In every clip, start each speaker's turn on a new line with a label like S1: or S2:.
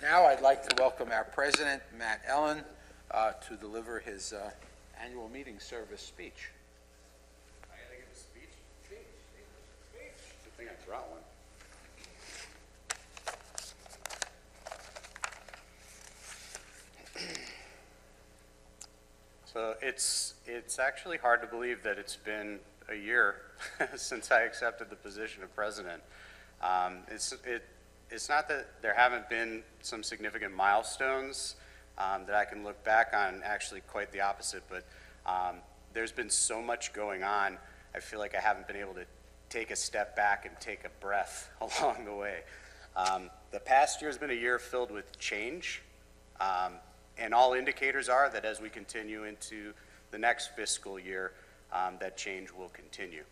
S1: Now I'd like to welcome our president, Matt Ellen, to deliver his annual meeting service speech.
S2: I gotta give a speech? Speech. Good thing I brought one. So it's actually hard to believe that it's been a year since I accepted the position of president. It's not that there haven't been some significant milestones that I can look back on, actually quite the opposite, but there's been so much going on, I feel like I haven't been able to take a step back and take a breath along the way. The past year has been a year filled with change, and all indicators are that as we continue into the next fiscal year, that change will continue.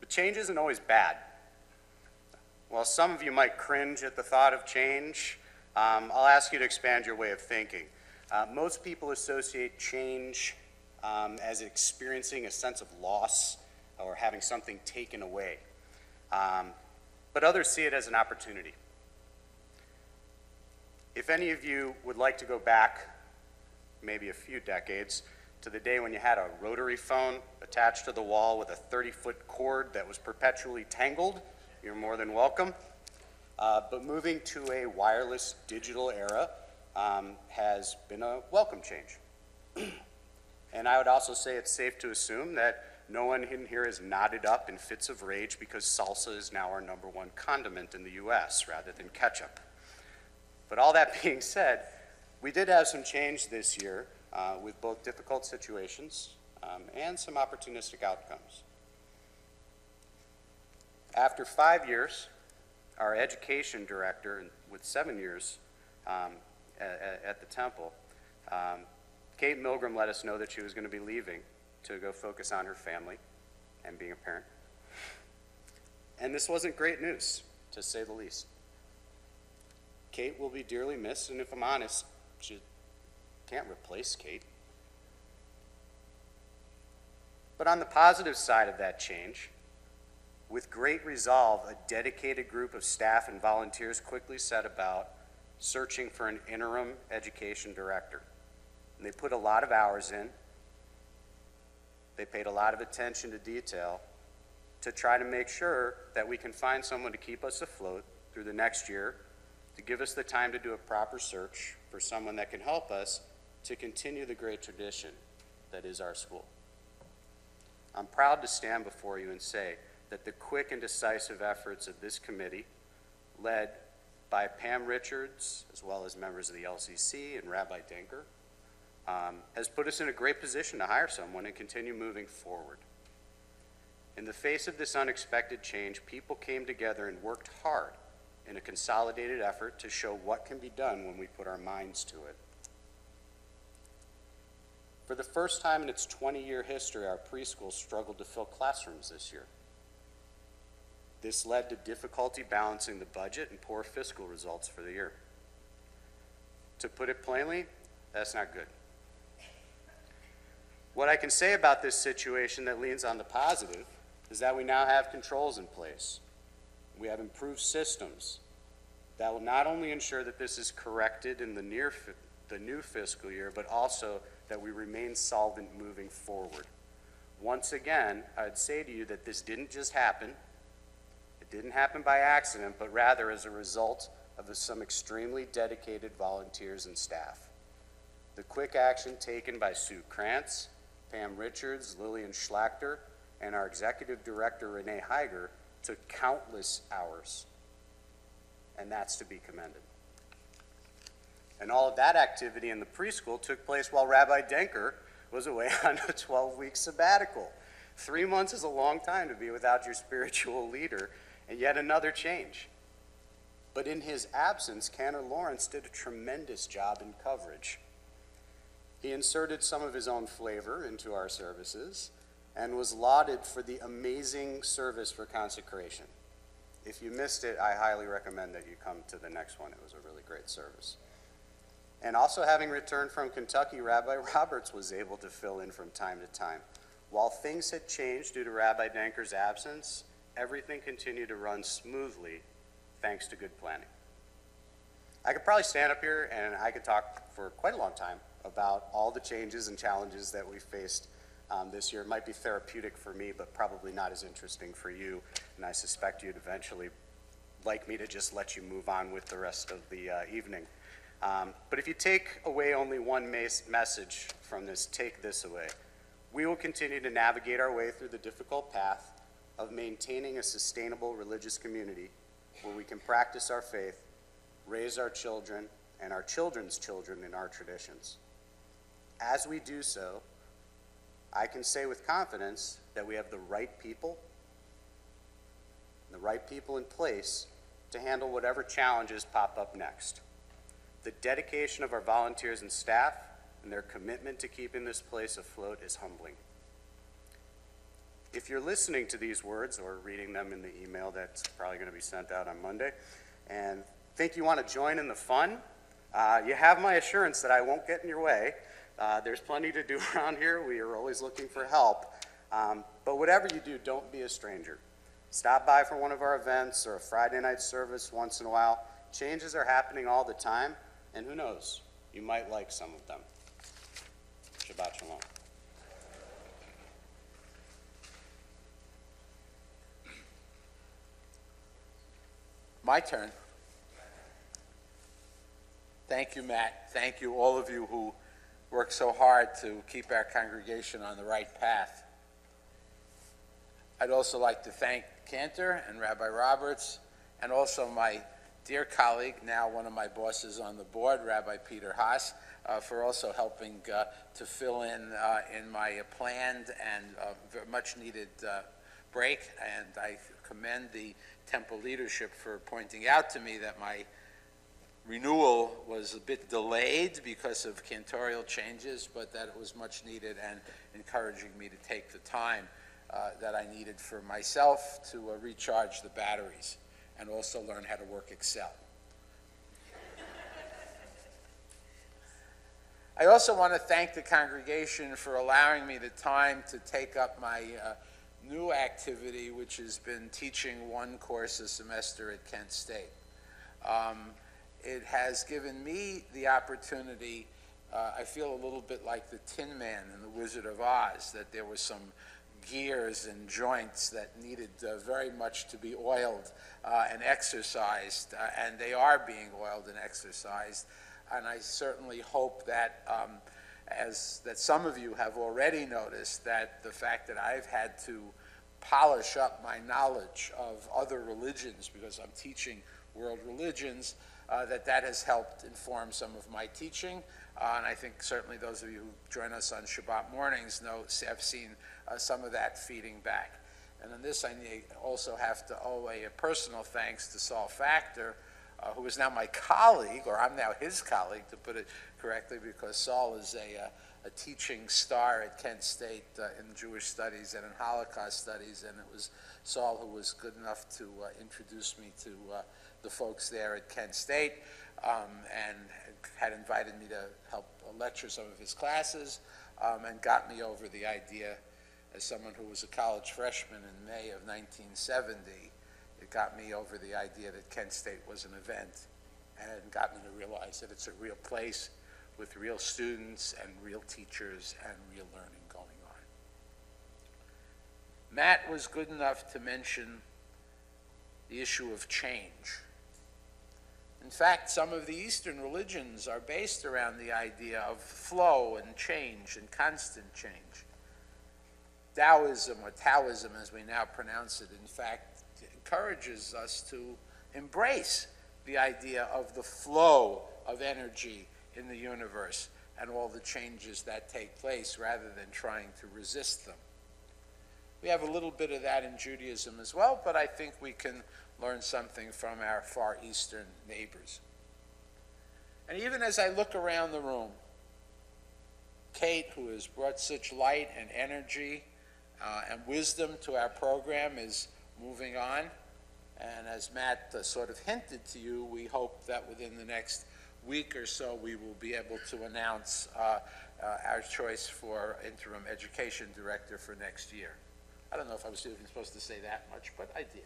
S2: But change isn't always bad. While some of you might cringe at the thought of change, I'll ask you to expand your way of thinking. Most people associate change as experiencing a sense of loss or having something taken away. But others see it as an opportunity. If any of you would like to go back maybe a few decades to the day when you had a rotary phone attached to the wall with a 30-foot cord that was perpetually tangled, you're more than welcome. But moving to a wireless digital era has been a welcome change. And I would also say it's safe to assume that no one in here is knotted up in fits of rage because salsa is now our #1 condiment in the US rather than ketchup. But all that being said, we did have some change this year with both difficult situations and some opportunistic outcomes. After 5 years, our education director, with 7 years at the Temple, Kate Milgram let us know that she was going to be leaving to go focus on her family and being a parent. And this wasn't great news, to say the least. Kate will be dearly missed, and if I'm honest, she can't replace Kate. But on the positive side of that change, with great resolve, a dedicated group of staff and volunteers quickly set about searching for an interim education director. And they put a lot of hours in. They paid a lot of attention to detail to try to make sure that we can find someone to keep us afloat through the next year, to give us the time to do a proper search for someone that can help us to continue the great tradition that is our school. I'm proud to stand before you and say that the quick and decisive efforts of this committee, led by Pam Richards, as well as members of the LCC and Rabbi Denker, has put us in a great position to hire someone and continue moving forward. In the face of this unexpected change, people came together and worked hard in a consolidated effort to show what can be done when we put our minds to it. For the first time in its 20-year history, our preschool struggled to fill classrooms this year. This led to difficulty balancing the budget and poor fiscal results for the year. To put it plainly, that's not good. What I can say about this situation that leans on the positive is that we now have controls in place. We have improved systems that will not only ensure that this is corrected in the new fiscal year, but also that we remain solvent moving forward. Once again, I'd say to you that this didn't just happen. It didn't happen by accident, but rather as a result of some extremely dedicated volunteers and staff. The quick action taken by Sue Krantz, Pam Richards, Lillian Schlachter, and our executive director, Renee Heiger, took countless hours, and that's to be commended. And all of that activity in the preschool took place while Rabbi Denker was away on a 12-week sabbatical. 3 months is a long time to be without your spiritual leader, and yet another change. But in his absence, Cantor Lawrence did a tremendous job in coverage. He inserted some of his own flavor into our services and was lauded for the amazing service for consecration. If you missed it, I highly recommend that you come to the next one. It was a really great service. And also, having returned from Kentucky, Rabbi Roberts was able to fill in from time to time. While things had changed due to Rabbi Denker's absence, everything continued to run smoothly thanks to good planning. I could probably stand up here and I could talk for quite a long time about all the changes and challenges that we faced this year. It might be therapeutic for me, but probably not as interesting for you, and I suspect you'd eventually like me to just let you move on with the rest of the evening. But if you take away only one message from this, take this away. We will continue to navigate our way through the difficult path of maintaining a sustainable religious community where we can practice our faith, raise our children and our children's children in our traditions. As we do so, I can say with confidence that we have the right people in place to handle whatever challenges pop up next. The dedication of our volunteers and staff and their commitment to keeping this place afloat is humbling. If you're listening to these words or reading them in the email that's probably going to be sent out on Monday and think you want to join in the fun, you have my assurance that I won't get in your way. There's plenty to do around here. We are always looking for help. But whatever you do, don't be a stranger. Stop by for one of our events or a Friday night service once in a while. Changes are happening all the time, and who knows, you might like some of them. Shabbat Shalom.
S1: My turn. Thank you, Matt. Thank you, all of you who work so hard to keep our congregation on the right path. I'd also like to thank Cantor and Rabbi Roberts, and also my dear colleague, now one of my bosses on the board, Rabbi Peter Haas, for also helping to fill in my planned and much needed break. And I commend the temple leadership for pointing out to me that my renewal was a bit delayed because of cantorial changes, but that it was much needed and encouraging me to take the time that I needed for myself to recharge the batteries and also learn how to work Excel. I also want to thank the congregation for allowing me the time to take up my new activity, which has been teaching one course a semester at Kent State. It has given me the opportunity, I feel a little bit like the Tin Man in The Wizard of Oz, that there were some gears and joints that needed very much to be oiled and exercised, and they are being oiled and exercised. And I certainly hope that, that some of you have already noticed, that the fact that I've had to polish up my knowledge of other religions, because I'm teaching world religions, that has helped inform some of my teaching. And I think certainly those of you who join us on Shabbat mornings have seen some of that feeding back. And in this, I also have to owe a personal thanks to Saul Factor, who is now my colleague, or I'm now his colleague, to put it correctly, because Saul is a teaching star at Kent State in Jewish studies and in Holocaust studies, and it was Saul who was good enough to introduce me to the folks there at Kent State, and had invited me to help lecture some of his classes, and got me over the idea, as someone who was a college freshman in May of 1970, it got me over the idea that Kent State was an event, and got me to realize that it's a real place with real students and real teachers and real learning going on. Matt was good enough to mention the issue of change. In fact, some of the Eastern religions are based around the idea of flow and change and constant change. Taoism, or Taoism as we now pronounce it, in fact, encourages us to embrace the idea of the flow of energy in the universe and all the changes that take place rather than trying to resist them. We have a little bit of that in Judaism as well, but I think we can learn something from our Far Eastern neighbors. And even as I look around the room, Kate, who has brought such light and energy and wisdom to our program, is moving on. And as Matt sort of hinted to you, we hope that within the next week or so we will be able to announce our choice for interim education director for next year. I don't know if I was even supposed to say that much, but I did.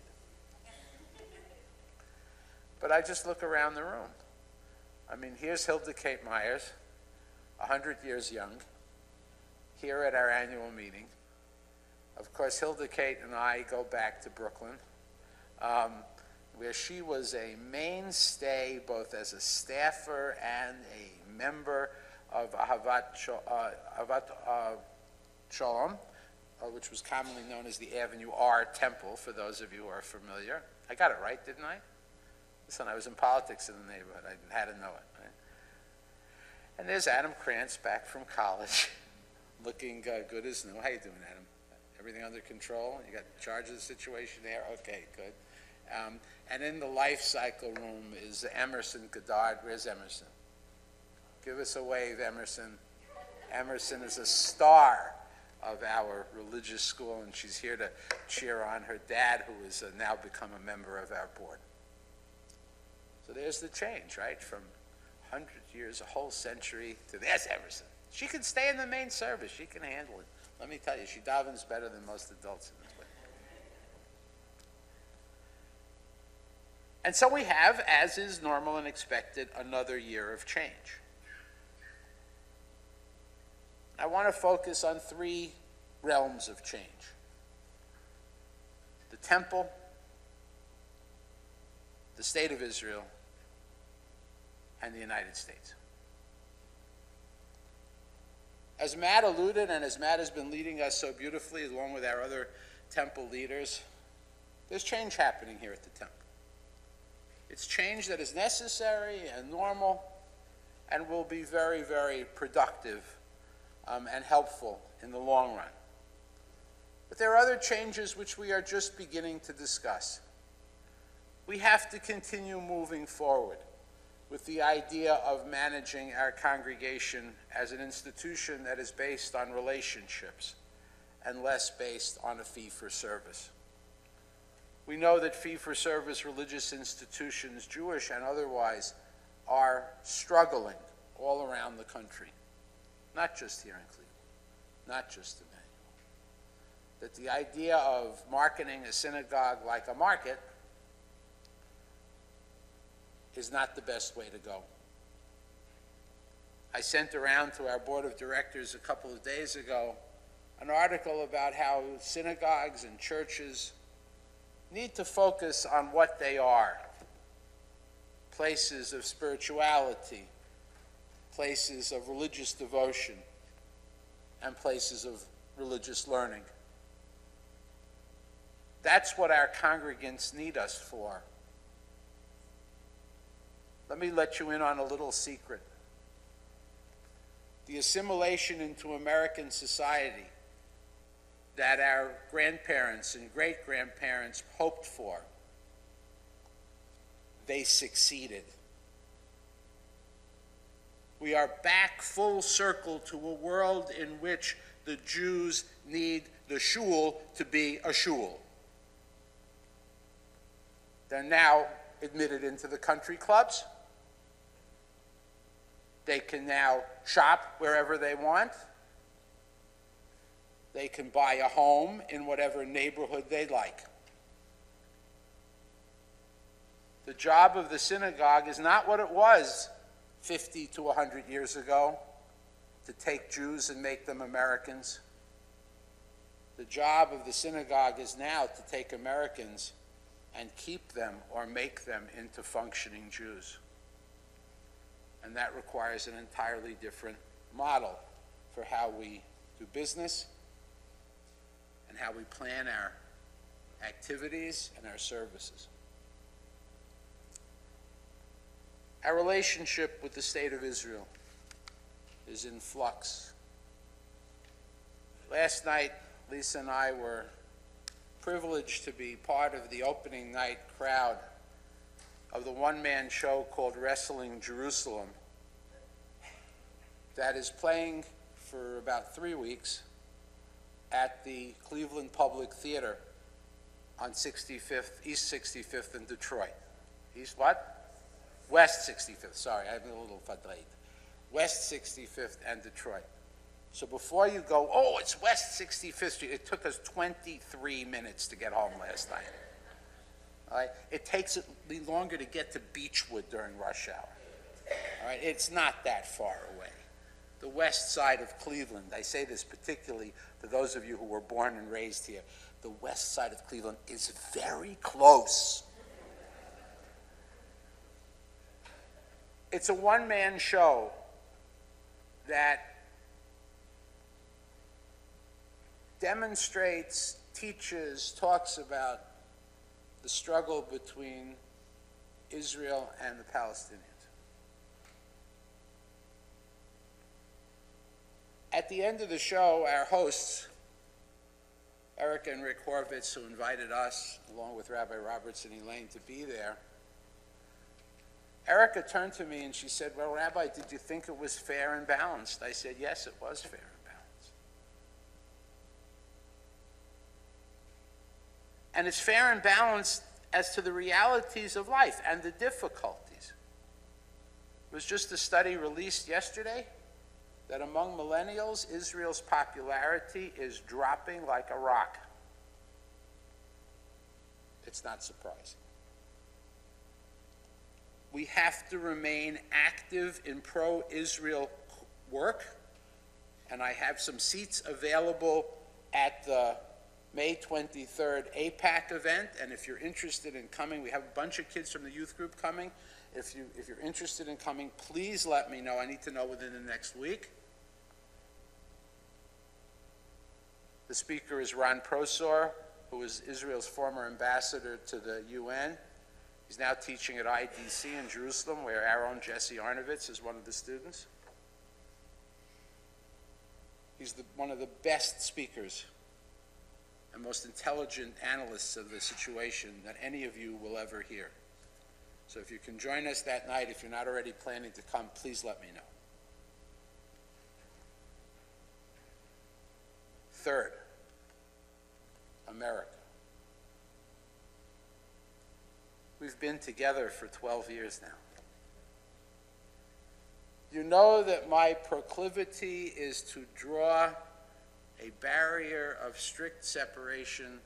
S1: But I just look around the room. I mean, here's Hilda Kate Myers, 100 years young, here at our annual meeting. Of course, Hilda Kate and I go back to Brooklyn, where she was a mainstay both as a staffer and a member of Ahavat Shalom, which was commonly known as the Avenue R Temple, for those of you who are familiar. I got it right, didn't I? Listen, I was in politics in the neighborhood. I had to know it. Right? And there's Adam Krantz back from college, looking good as new. How you doing, Adam? Everything under control? You got charge of the situation there? Okay, good. And in the life cycle room is Emerson Goddard. Where's Emerson? Give us a wave, Emerson. Emerson is a star of our religious school, and she's here to cheer on her dad, who has now become a member of our board. So there's the change, right? From 100 years, a whole century, to there's Emerson. She can stay in the main service. She can handle it. Let me tell you, she davens better than most adults in this way. And so we have, as is normal and expected, another year of change. I want to focus on three realms of change: the temple, the state of Israel, and the United States. As Matt alluded, and as Matt has been leading us so beautifully, along with our other temple leaders, there's change happening here at the temple. It's change that is necessary and normal and will be very, very productive and helpful in the long run. But there are other changes which we are just beginning to discuss. We have to continue moving forward with the idea of managing our congregation as an institution that is based on relationships and less based on a fee-for-service. We know that fee-for-service religious institutions, Jewish and otherwise, are struggling all around the country, not just here in Cleveland, not just in Emanu. That the idea of marketing a synagogue like a market is not the best way to go. I sent around to our board of directors a couple of days ago an article about how synagogues and churches need to focus on what they are: places of spirituality, places of religious devotion, and places of religious learning. That's what our congregants need us for. Let me let you in on a little secret. The assimilation into American society that our grandparents and great-grandparents hoped for, they succeeded. We are back full circle to a world in which the Jews need the shul to be a shul. They're now admitted into the country clubs. They can now shop wherever they want. They can buy a home in whatever neighborhood they like. The job of the synagogue is not what it was 50 to 100 years ago, to take Jews and make them Americans. The job of the synagogue is now to take Americans and keep them or make them into functioning Jews. And that requires an entirely different model for how we do business and how we plan our activities and our services. Our relationship with the state of Israel is in flux. Last night, Lisa and I were privileged to be part of the opening night crowd of the one-man show called Wrestling Jerusalem that is playing for about 3 weeks at the Cleveland Public Theater on 65th, East 65th in Detroit. East what? West 65th, sorry, I have a little fadreit. West 65th and Detroit. So before you go, oh, it's West 65th Street, it took us 23 minutes to get home last night. All right? It takes me longer to get to Beechwood during rush hour. All right, it's not that far away. The west side of Cleveland, I say this particularly to those of you who were born and raised here, the west side of Cleveland is very close. It's a one-man show that demonstrates, teaches, talks about the struggle between Israel and the Palestinians. At the end of the show, our hosts, Eric and Rick Horvitz, who invited us, along with Rabbi Roberts and Elaine, to be there, Erica turned to me and she said, well, Rabbi, did you think it was fair and balanced? I said, yes, it was fair and balanced. And it's fair and balanced as to the realities of life and the difficulties. It was just a study released yesterday that among millennials, Israel's popularity is dropping like a rock. It's not surprising. We have to remain active in pro-Israel work, and I have some seats available at the May 23rd APAC event, and if you're interested in coming, we have a bunch of kids from the youth group coming. If you're interested in coming, please let me know. I need to know within the next week. The speaker is Ron Prosor, who is Israel's former ambassador to the UN. He's now teaching at IDC in Jerusalem, where our own Jesse Arnovitz is one of the students. He's one of the best speakers and most intelligent analysts of the situation that any of you will ever hear. So if you can join us that night, if you're not already planning to come, please let me know. Third, America. We've been together for 12 years now. You know that my proclivity is to draw a barrier of strict separation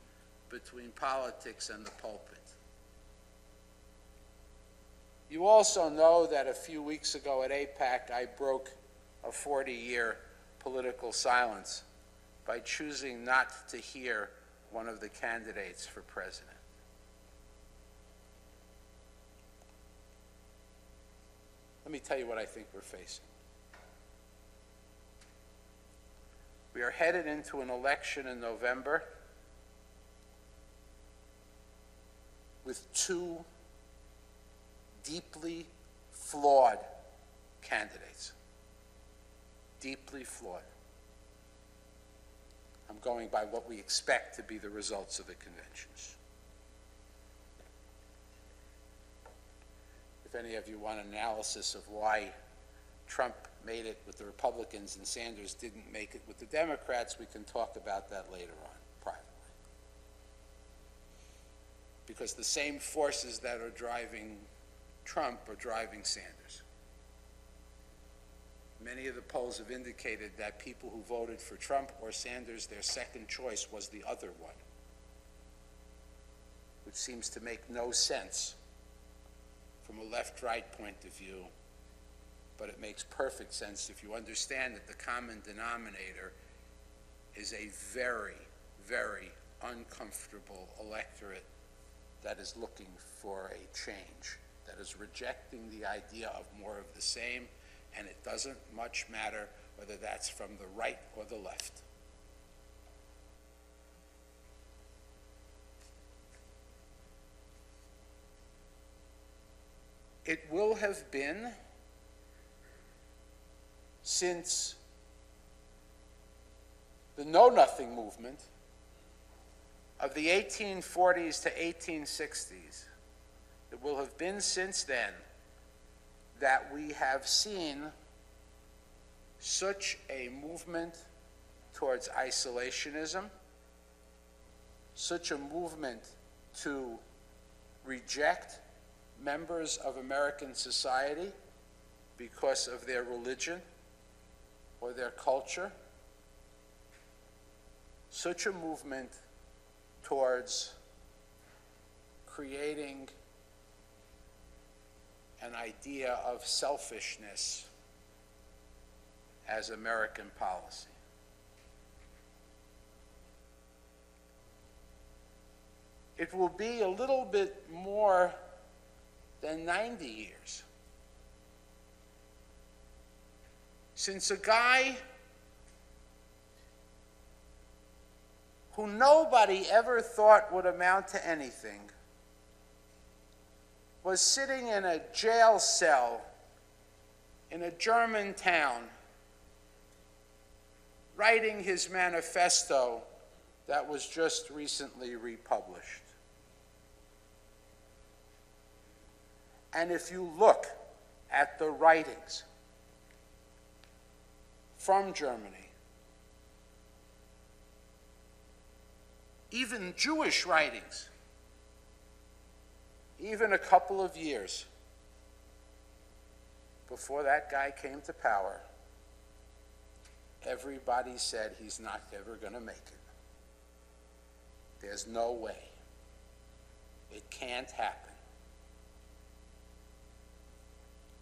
S1: between politics and the pulpit. You also know that a few weeks ago at APAC, I broke a 40-year political silence by choosing not to hear one of the candidates for president. Let me tell you what I think we're facing. We are headed into an election in November with two deeply flawed candidates. Deeply flawed. I'm going by what we expect to be the results of the conventions. If any of you want an analysis of why Trump made it with the Republicans and Sanders didn't make it with the Democrats, we can talk about that later on, privately. Because the same forces that are driving Trump are driving Sanders. Many of the polls have indicated that people who voted for Trump or Sanders, their second choice was the other one, which seems to make no sense from a left-right point of view, but it makes perfect sense if you understand that the common denominator is a very, very uncomfortable electorate that is looking for a change, that is rejecting the idea of more of the same, and it doesn't much matter whether that's from the right or the left. It will have been since the Know-Nothing movement of the 1840s to 1860s, it will have been since then that we have seen such a movement towards isolationism, such a movement to reject members of American society because of their religion or their culture, such a movement towards creating an idea of selfishness as American policy. It will be a little bit more than 90 years since a guy who nobody ever thought would amount to anything was sitting in a jail cell in a German town writing his manifesto that was just recently republished. And if you look at the writings from Germany, even Jewish writings, even a couple of years before that guy came to power, everybody said he's not ever going to make it. There's no way. It can't happen.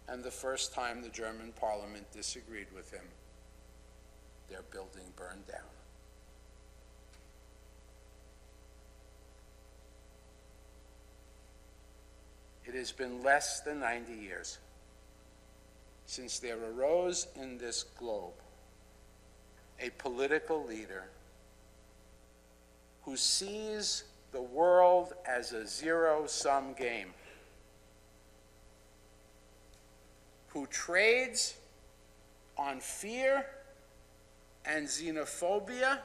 S1: And the first time the German parliament disagreed with him, their building burned down. It has been less than 90 years since there arose in this globe a political leader who sees the world as a zero-sum game, who trades on fear and xenophobia,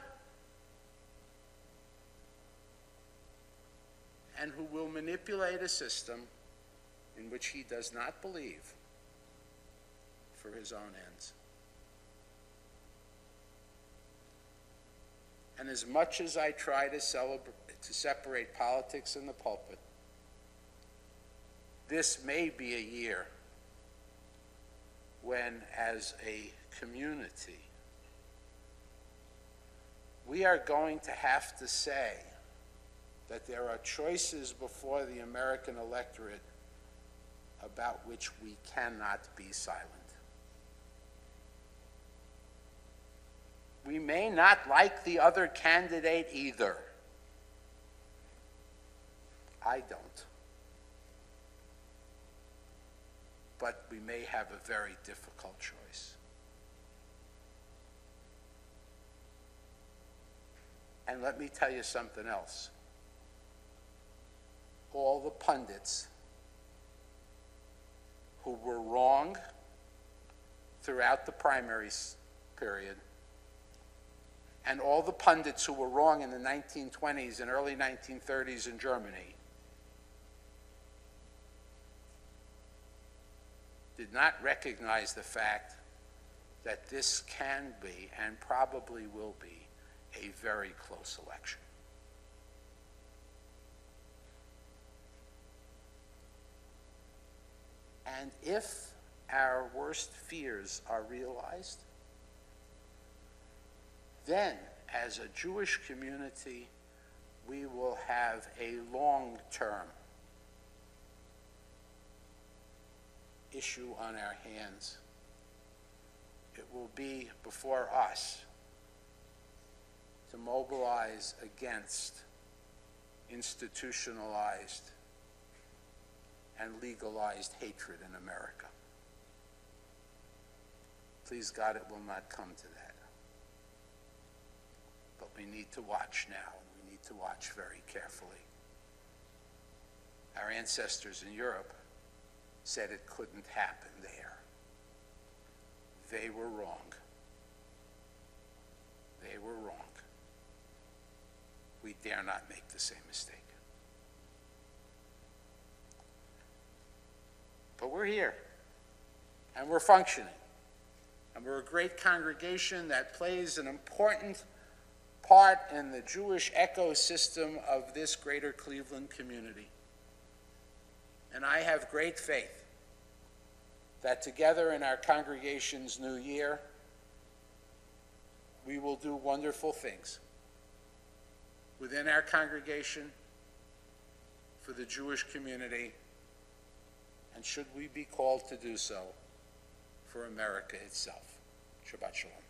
S1: and who will manipulate a system in which he does not believe for his own ends. And as much as I try to separate politics and the pulpit, this may be a year when, as a community, we are going to have to say that there are choices before the American electorate about which we cannot be silent. We may not like the other candidate either. I don't. But we may have a very difficult choice. And let me tell you something else. All the pundits who were wrong throughout the primary period, and all the pundits who were wrong in the 1920s and early 1930s in Germany, did not recognize the fact that this can be, and probably will be, a very close election. And if our worst fears are realized, then, as a Jewish community, we will have a long-term issue on our hands. It will be before us to mobilize against institutionalized and legalized hatred in America. Please God, it will not come to that. But we need to watch now. We need to watch very carefully. Our ancestors in Europe said it couldn't happen there. They were wrong. They were wrong. We dare not make the same mistake. But we're here, and we're functioning, and we're a great congregation that plays an important part in the Jewish ecosystem of this greater Cleveland community. And I have great faith that together in our congregation's new year, we will do wonderful things within our congregation, for the Jewish community, and should we be called to do so, for America itself. Shabbat Shalom.